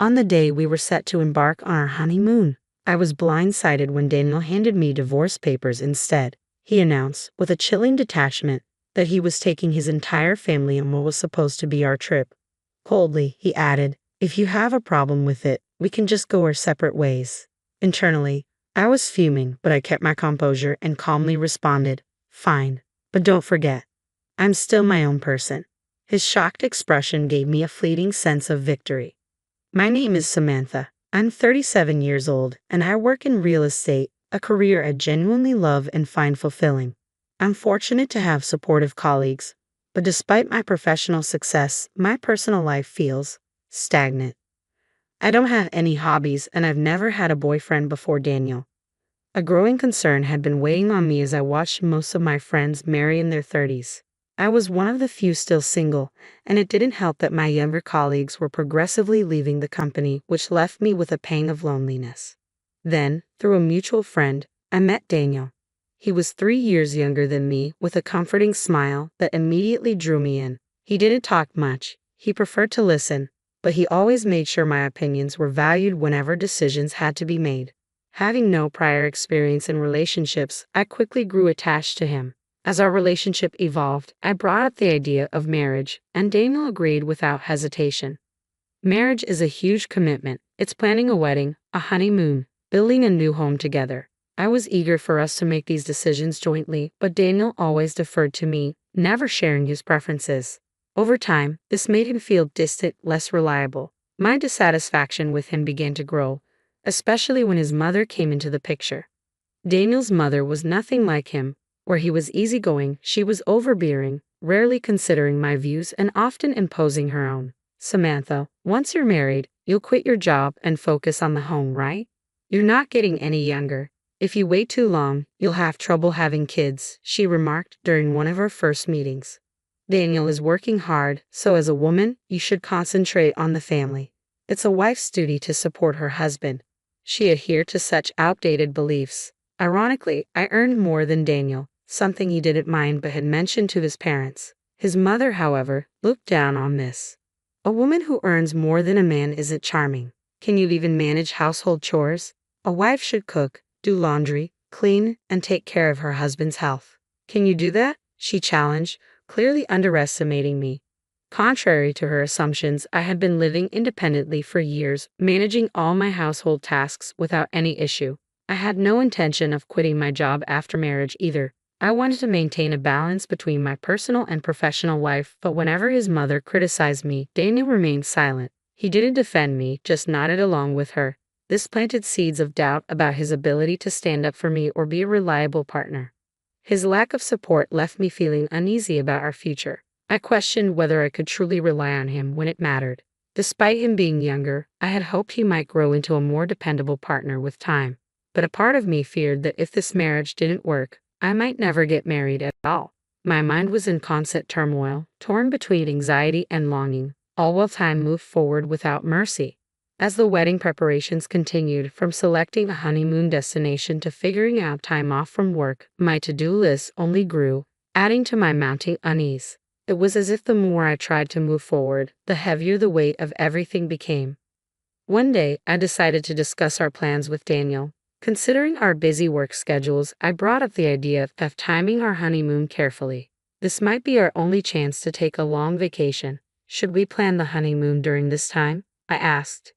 On the day we were set to embark on our honeymoon, I was blindsided when Daniel handed me divorce papers instead. He announced, with a chilling detachment, that he was taking his entire family on what was supposed to be our trip. Coldly, he added, "If you have a problem with it, we can just go our separate ways." Internally, I was fuming, but I kept my composure and calmly responded, "Fine, but don't forget, I'm still my own person." His shocked expression gave me a fleeting sense of victory. My name is Samantha. I'm 37 years old, and I work in real estate, a career I genuinely love and find fulfilling. I'm fortunate to have supportive colleagues, but despite my professional success, my personal life feels stagnant. I don't have any hobbies, and I've never had a boyfriend before Daniel. A growing concern had been weighing on me as I watched most of my friends marry in their 30s. I was one of the few still single, and it didn't help that my younger colleagues were progressively leaving the company, which left me with a pang of loneliness. Then, through a mutual friend, I met Daniel. He was 3 years younger than me, with a comforting smile that immediately drew me in. He didn't talk much, he preferred to listen, but he always made sure my opinions were valued whenever decisions had to be made. Having no prior experience in relationships, I quickly grew attached to him. As our relationship evolved, I brought up the idea of marriage, and Daniel agreed without hesitation. Marriage is a huge commitment. It's planning a wedding, a honeymoon, building a new home together. I was eager for us to make these decisions jointly, but Daniel always deferred to me, never sharing his preferences. Over time, this made him feel distant, less reliable. My dissatisfaction with him began to grow, especially when his mother came into the picture. Daniel's mother was nothing like him. Where he was easygoing, she was overbearing, rarely considering my views and often imposing her own. "Samantha, once you're married, you'll quit your job and focus on the home, right? You're not getting any younger. If you wait too long, you'll have trouble having kids," she remarked during one of our first meetings. "Daniel is working hard, so as a woman, you should concentrate on the family. It's a wife's duty to support her husband." She adhered to such outdated beliefs. Ironically, I earned more than Daniel, something he didn't mind but had mentioned to his parents. His mother, however, looked down on this. "A woman who earns more than a man isn't charming. Can you even manage household chores? A wife should cook, do laundry, clean, and take care of her husband's health. Can you do that?" she challenged, clearly underestimating me. Contrary to her assumptions, I had been living independently for years, managing all my household tasks without any issue. I had no intention of quitting my job after marriage either. I wanted to maintain a balance between my personal and professional life, but whenever his mother criticized me, Daniel remained silent. He didn't defend me, just nodded along with her. This planted seeds of doubt about his ability to stand up for me or be a reliable partner. His lack of support left me feeling uneasy about our future. I questioned whether I could truly rely on him when it mattered. Despite him being younger, I had hoped he might grow into a more dependable partner with time. But a part of me feared that if this marriage didn't work, I might never get married at all. My mind was in constant turmoil, torn between anxiety and longing, all while time moved forward without mercy. As the wedding preparations continued, from selecting a honeymoon destination to figuring out time off from work, my to-do list only grew, adding to my mounting unease. It was as if the more I tried to move forward, the heavier the weight of everything became. One day, I decided to discuss our plans with Daniel. Considering our busy work schedules, I brought up the idea of timing our honeymoon carefully. This might be our only chance to take a long vacation. Should we plan the honeymoon during this time? I asked.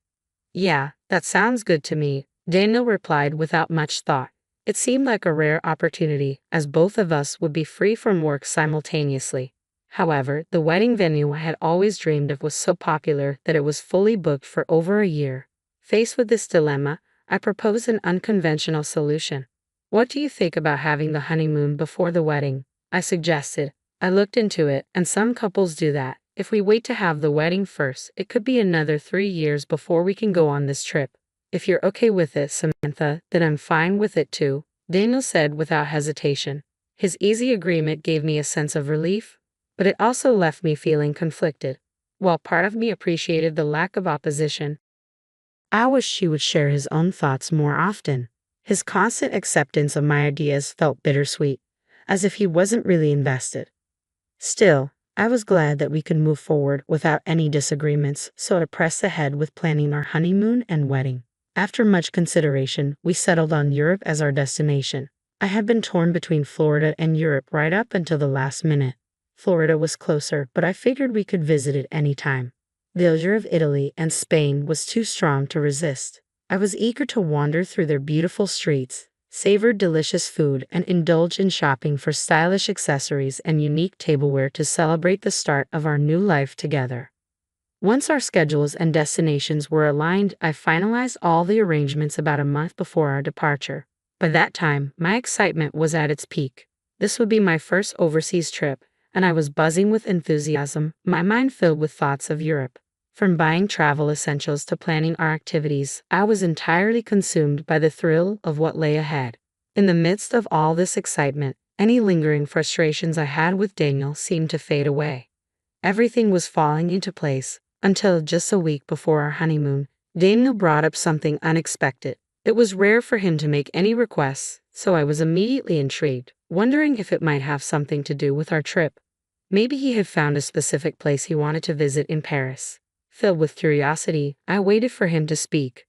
"Yeah, that sounds good to me," Daniel replied without much thought. It seemed like a rare opportunity, as both of us would be free from work simultaneously. However, the wedding venue I had always dreamed of was so popular that it was fully booked for over a year. Faced with this dilemma, I proposed an unconventional solution. "What do you think about having the honeymoon before the wedding?" I suggested. I looked into it, and some couples do that. If we wait to have the wedding first, it could be another 3 years before we can go on this trip. "If you're okay with it, Samantha, then I'm fine with it too," Daniel said without hesitation. His easy agreement gave me a sense of relief, but it also left me feeling conflicted. While part of me appreciated the lack of opposition, I wished he would share his own thoughts more often. His constant acceptance of my ideas felt bittersweet, as if he wasn't really invested. Still, I was glad that we could move forward without any disagreements, so I pressed ahead with planning our honeymoon and wedding. After much consideration, we settled on Europe as our destination. I had been torn between Florida and Europe right up until the last minute. Florida was closer, but I figured we could visit it any time. The allure of Italy and Spain was too strong to resist. I was eager to wander through their beautiful streets, savor delicious food, and indulge in shopping for stylish accessories and unique tableware to celebrate the start of our new life together. Once our schedules and destinations were aligned, I finalized all the arrangements about a month before our departure. By that time, my excitement was at its peak. This would be my first overseas trip, and I was buzzing with enthusiasm, my mind filled with thoughts of Europe. From buying travel essentials to planning our activities, I was entirely consumed by the thrill of what lay ahead. In the midst of all this excitement, any lingering frustrations I had with Daniel seemed to fade away. Everything was falling into place, until just a week before our honeymoon, Daniel brought up something unexpected. It was rare for him to make any requests, so I was immediately intrigued, wondering if it might have something to do with our trip. Maybe he had found a specific place he wanted to visit in Paris. Filled with curiosity, I waited for him to speak.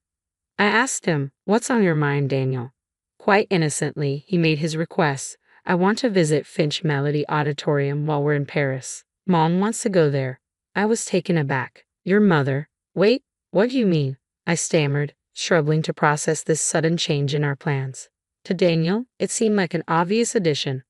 I asked him, "What's on your mind, Daniel?" Quite innocently, he made his request. "I want to visit Finch Melody Auditorium while we're in Paris. Mom wants to go there." I was taken aback. "Your mother? Wait, what do you mean?" I stammered, struggling to process this sudden change in our plans. To Daniel, it seemed like an obvious addition.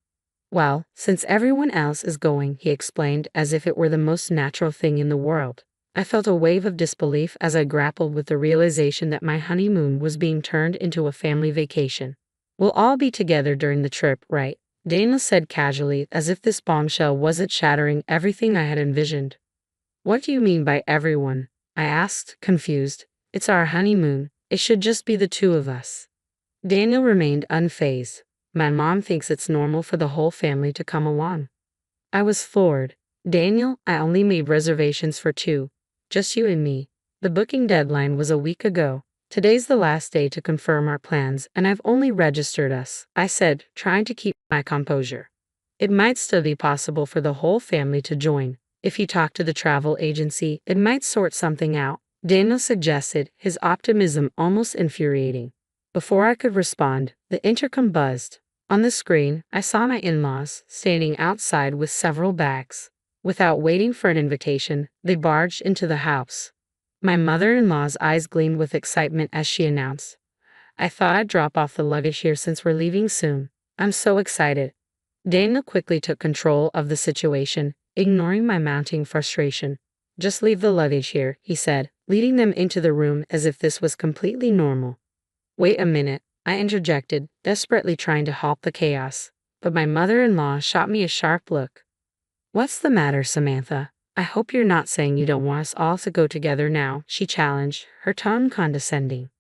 "Well, since everyone else is going," he explained as if it were the most natural thing in the world. I felt a wave of disbelief as I grappled with the realization that my honeymoon was being turned into a family vacation. "We'll all be together during the trip, right?" Daniel said casually, as if this bombshell wasn't shattering everything I had envisioned. "What do you mean by everyone?" I asked, confused. "It's our honeymoon. It should just be the two of us." Daniel remained unfazed. "My mom thinks it's normal for the whole family to come along." I was floored. "Daniel, I only made reservations for two. Just you and me. The booking deadline was a week ago. Today's the last day to confirm our plans, and I've only registered us," I said, trying to keep my composure. "It might still be possible for the whole family to join. If you talk to the travel agency, it might sort something out," Daniel suggested, his optimism almost infuriating. Before I could respond, the intercom buzzed. On the screen, I saw my in-laws standing outside with several bags. Without waiting for an invitation, they barged into the house. My mother-in-law's eyes gleamed with excitement as she announced, "I thought I'd drop off the luggage here since we're leaving soon. I'm so excited." Daniel quickly took control of the situation, ignoring my mounting frustration. "Just leave the luggage here," he said, leading them into the room as if this was completely normal. "Wait a minute," I interjected, desperately trying to halt the chaos. But my mother-in-law shot me a sharp look. "What's the matter, Samantha? I hope you're not saying you don't want us all to go together now," she challenged, her tone condescending.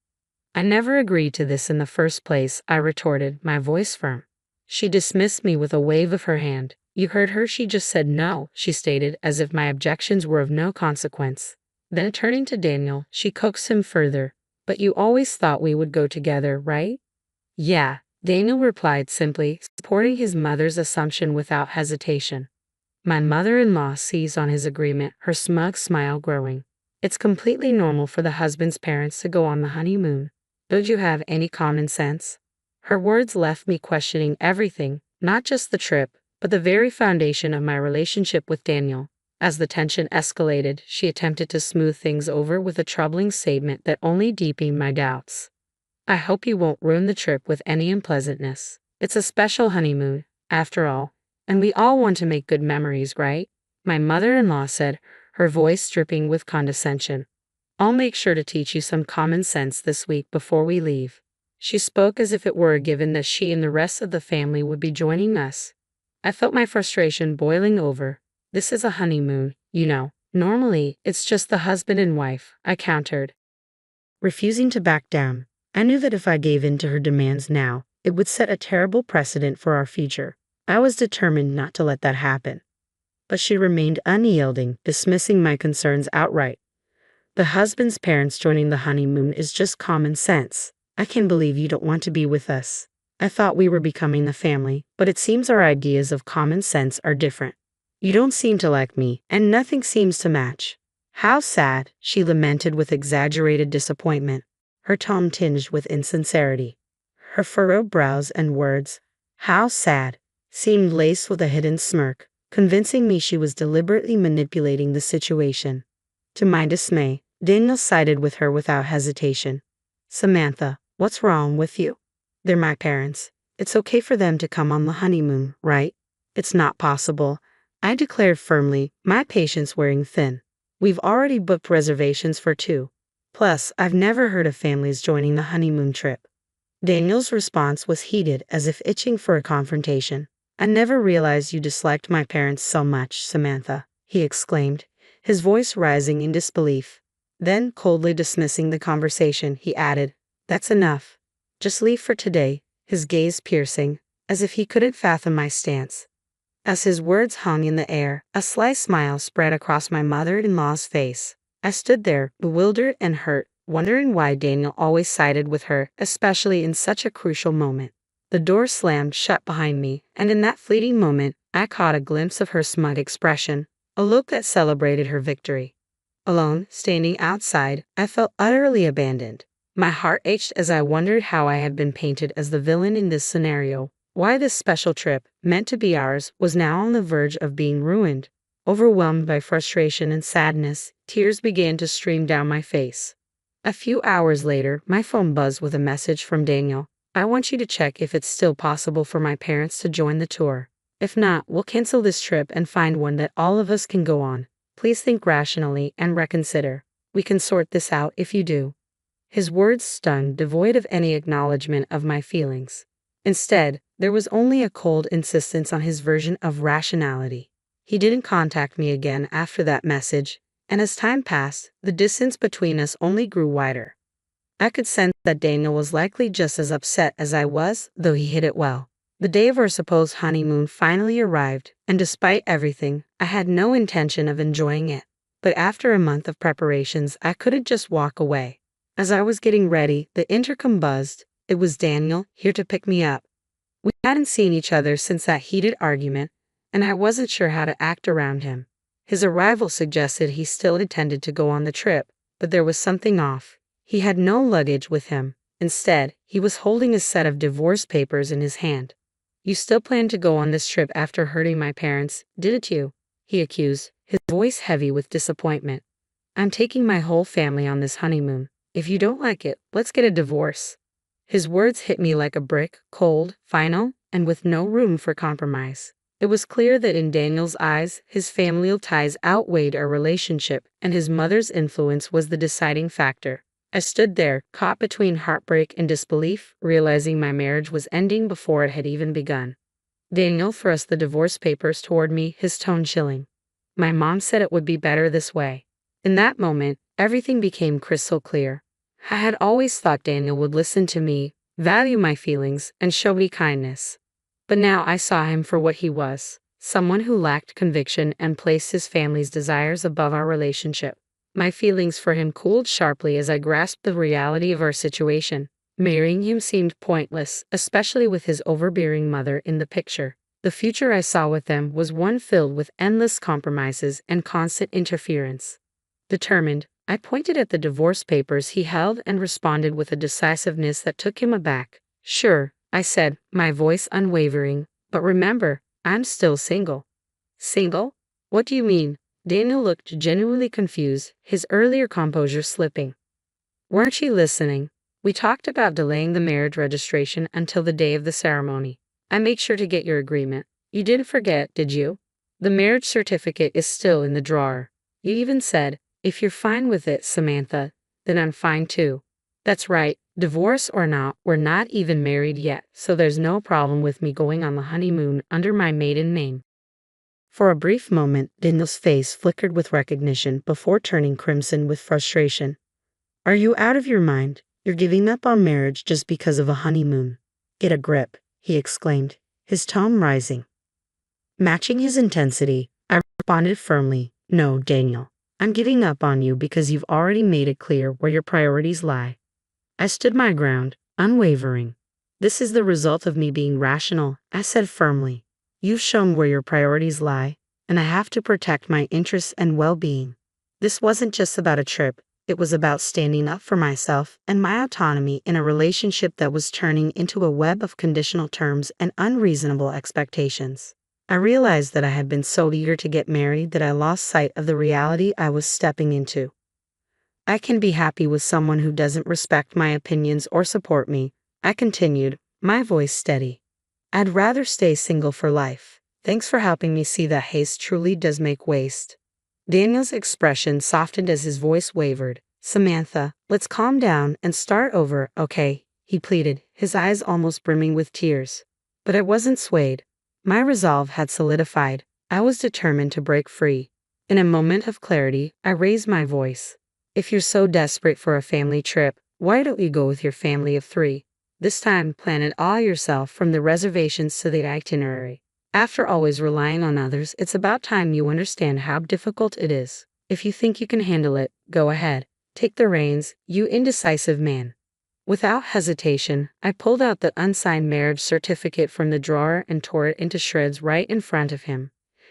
"I never agreed to this in the first place," I retorted, my voice firm. She dismissed me with a wave of her hand. "You heard her, she just said no," she stated, as if my objections were of no consequence. Then turning to Daniel, she coaxed him further. "But you always thought we would go together, right?" "Yeah," Daniel replied simply, supporting his mother's assumption without hesitation. My mother-in-law seized on his agreement, her smug smile growing. "It's completely normal for the husband's parents to go on the honeymoon. Don't you have any common sense?" Her words left me questioning everything, not just the trip, but the very foundation of my relationship with Daniel. As the tension escalated, she attempted to smooth things over with a troubling statement that only deepened my doubts. "I hope you won't ruin the trip with any unpleasantness. It's a special honeymoon, after all. And we all want to make good memories, right?" my mother-in-law said, her voice dripping with condescension. "I'll make sure to teach you some common sense this week before we leave." She spoke as if it were a given that she and the rest of the family would be joining us. I felt my frustration boiling over. "This is a honeymoon, you know. Normally, it's just the husband and wife," I countered, refusing to back down. I knew that if I gave in to her demands now, it would set a terrible precedent for our future. I was determined not to let that happen. But she remained unyielding, dismissing my concerns outright. "The husband's parents joining the honeymoon is just common sense. I can't believe you don't want to be with us. I thought we were becoming the family, but it seems our ideas of common sense are different." You don't seem to like me, and nothing seems to match. How sad, she lamented with exaggerated disappointment, her tone tinged with insincerity. Her furrowed brows and words, "How sad," seemed laced with a hidden smirk, convincing me she was deliberately manipulating the situation. To my dismay, Daniel sided with her without hesitation. "Samantha, what's wrong with you? They're my parents. It's okay for them to come on the honeymoon, right?" "It's not possible," I declared firmly, my patience wearing thin. "We've already booked reservations for two. Plus, I've never heard of families joining the honeymoon trip." Daniel's response was heated, as if itching for a confrontation. "I never realized you disliked my parents so much, Samantha," he exclaimed, his voice rising in disbelief. Then, coldly dismissing the conversation, he added, "That's enough. Just leave for today," his gaze piercing, as if he couldn't fathom my stance. As his words hung in the air, a sly smile spread across my mother-in-law's face. I stood there, bewildered and hurt, wondering why Daniel always sided with her, especially in such a crucial moment. The door slammed shut behind me, and in that fleeting moment, I caught a glimpse of her smug expression, a look that celebrated her victory. Alone, standing outside, I felt utterly abandoned. My heart ached as I wondered how I had been painted as the villain in this scenario. Why this special trip, meant to be ours, was now on the verge of being ruined. Overwhelmed by frustration and sadness, tears began to stream down my face. A few hours later, my phone buzzed with a message from Daniel. "I want you to check if it's still possible for my parents to join the tour. If not, we'll cancel this trip and find one that all of us can go on. Please think rationally and reconsider. We can sort this out if you do." His words stung, devoid of any acknowledgement of my feelings. Instead, there was only a cold insistence on his version of rationality. He didn't contact me again after that message, and as time passed, the distance between us only grew wider. I could sense that Daniel was likely just as upset as I was, though he hid it well. The day of our supposed honeymoon finally arrived, and despite everything, I had no intention of enjoying it. But after a month of preparations, I couldn't just walk away. As I was getting ready, the intercom buzzed. It was Daniel, here to pick me up. We hadn't seen each other since that heated argument, and I wasn't sure how to act around him. His arrival suggested he still intended to go on the trip, but there was something off. He had no luggage with him. Instead, he was holding a set of divorce papers in his hand. "You still plan to go on this trip after hurting my parents, didn't you?" he accused, his voice heavy with disappointment. "I'm taking my whole family on this honeymoon. If you don't like it, let's get a divorce." His words hit me like a brick, cold, final, and with no room for compromise. It was clear that in Daniel's eyes, his familial ties outweighed our relationship, and his mother's influence was the deciding factor. I stood there, caught between heartbreak and disbelief, realizing my marriage was ending before it had even begun. Daniel thrust the divorce papers toward me, his tone chilling. "My mom said it would be better this way." In that moment, everything became crystal clear. I had always thought Daniel would listen to me, value my feelings, and show me kindness. But now I saw him for what he was, someone who lacked conviction and placed his family's desires above our relationship. My feelings for him cooled sharply as I grasped the reality of our situation. Marrying him seemed pointless, especially with his overbearing mother in the picture. The future I saw with them was one filled with endless compromises and constant interference. Determined, I pointed at the divorce papers he held and responded with a decisiveness that took him aback. "Sure," I said, my voice unwavering, "but remember, I'm still single." "Single? What do you mean?" Daniel looked genuinely confused, his earlier composure slipping. "Weren't you listening? We talked about delaying the marriage registration until the day of the ceremony. I made sure to get your agreement. You didn't forget, did you? The marriage certificate is still in the drawer. You even said, 'If you're fine with it, Samantha, then I'm fine too.' That's right, divorce or not, we're not even married yet, so there's no problem with me going on the honeymoon under my maiden name." For a brief moment, Daniel's face flickered with recognition before turning crimson with frustration. "Are you out of your mind? You're giving up on marriage just because of a honeymoon. Get a grip," he exclaimed, his tone rising. Matching his intensity, I responded firmly, "No, Daniel. I'm giving up on you because you've already made it clear where your priorities lie." I stood my ground, unwavering. "This is the result of me being rational," I said firmly. "You've shown where your priorities lie, and I have to protect my interests and well-being. This wasn't just about a trip, it was about standing up for myself and my autonomy in a relationship that was turning into a web of conditional terms and unreasonable expectations. I realized that I had been so eager to get married that I lost sight of the reality I was stepping into. I can be happy with someone who doesn't respect my opinions or support me, I continued, my voice steady. I'd rather stay single for life. Thanks for helping me see that haste truly does make waste. Daniel's expression softened as his voice wavered. Samantha, let's calm down and start over, okay? He pleaded, his eyes almost brimming with tears. But I wasn't swayed. My resolve had solidified. I was determined to break free. In a moment of clarity, I raised my voice. If you're so desperate for a family trip, why don't you go with your family of 3? This time, plan it all yourself from the reservations to the itinerary. After always relying on others, it's about time you understand how difficult it is. If you think you can handle it, go ahead. Take the reins, you indecisive man. Without hesitation, I pulled out the unsigned marriage certificate from the drawer and tore it into shreds right in front of him.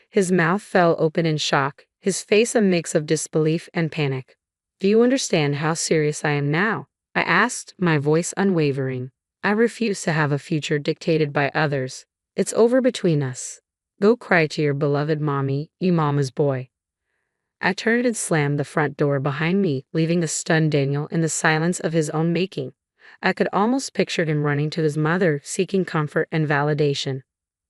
His mouth fell open in shock, his face a mix of disbelief and panic. Do you understand how serious I am now? I asked, my voice unwavering. I refuse to have a future dictated by others. It's over between us. Go cry to your beloved mommy, you mama's boy. I turned and slammed the front door behind me, leaving the stunned Daniel in the silence of his own making. I could almost picture him running to his mother, seeking comfort and validation.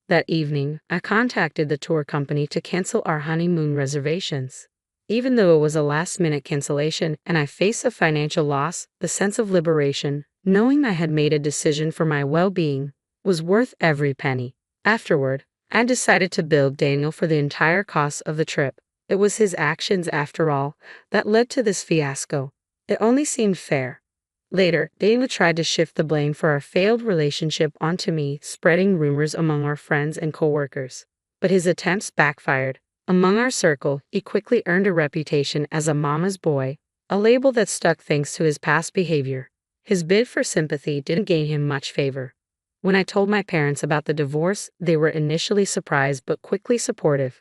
That evening, I contacted the tour company to cancel our honeymoon reservations. Even though it was a last-minute cancellation and I faced a financial loss, the sense of liberation, knowing I had made a decision for my well-being, was worth every penny. Afterward, I decided to bill Daniel for the entire cost of the trip. It was his actions, after all, that led to this fiasco. It only seemed fair. Later, Daniel tried to shift the blame for our failed relationship onto me, spreading rumors among our friends and coworkers. But his attempts backfired. Among our circle, he quickly earned a reputation as a mama's boy, a label that stuck thanks to his past behavior. His bid for sympathy didn't gain him much favor. When I told my parents about the divorce, they were initially surprised but quickly supportive.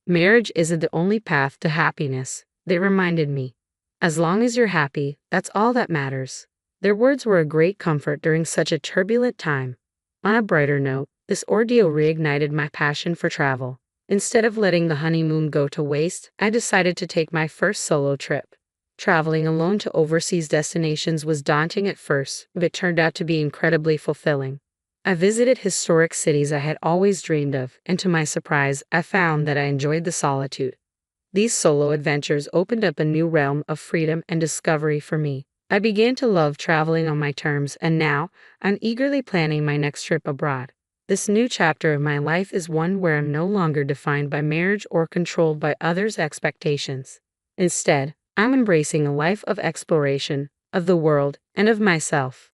Marriage isn't the only path to happiness, they reminded me. As long as you're happy, that's all that matters. Their words were a great comfort during such a turbulent time. On a brighter note, this ordeal reignited my passion for travel. Instead of letting the honeymoon go to waste, I decided to take my first solo trip. Traveling alone to overseas destinations was daunting at first, but it turned out to be incredibly fulfilling. I visited historic cities I had always dreamed of, and to my surprise, I found that I enjoyed the solitude. These solo adventures opened up a new realm of freedom and discovery for me. I began to love traveling on my terms, and now, I'm eagerly planning my next trip abroad. This new chapter of my life is one where I'm no longer defined by marriage or controlled by others' expectations. Instead, I'm embracing a life of exploration, of the world, and of myself.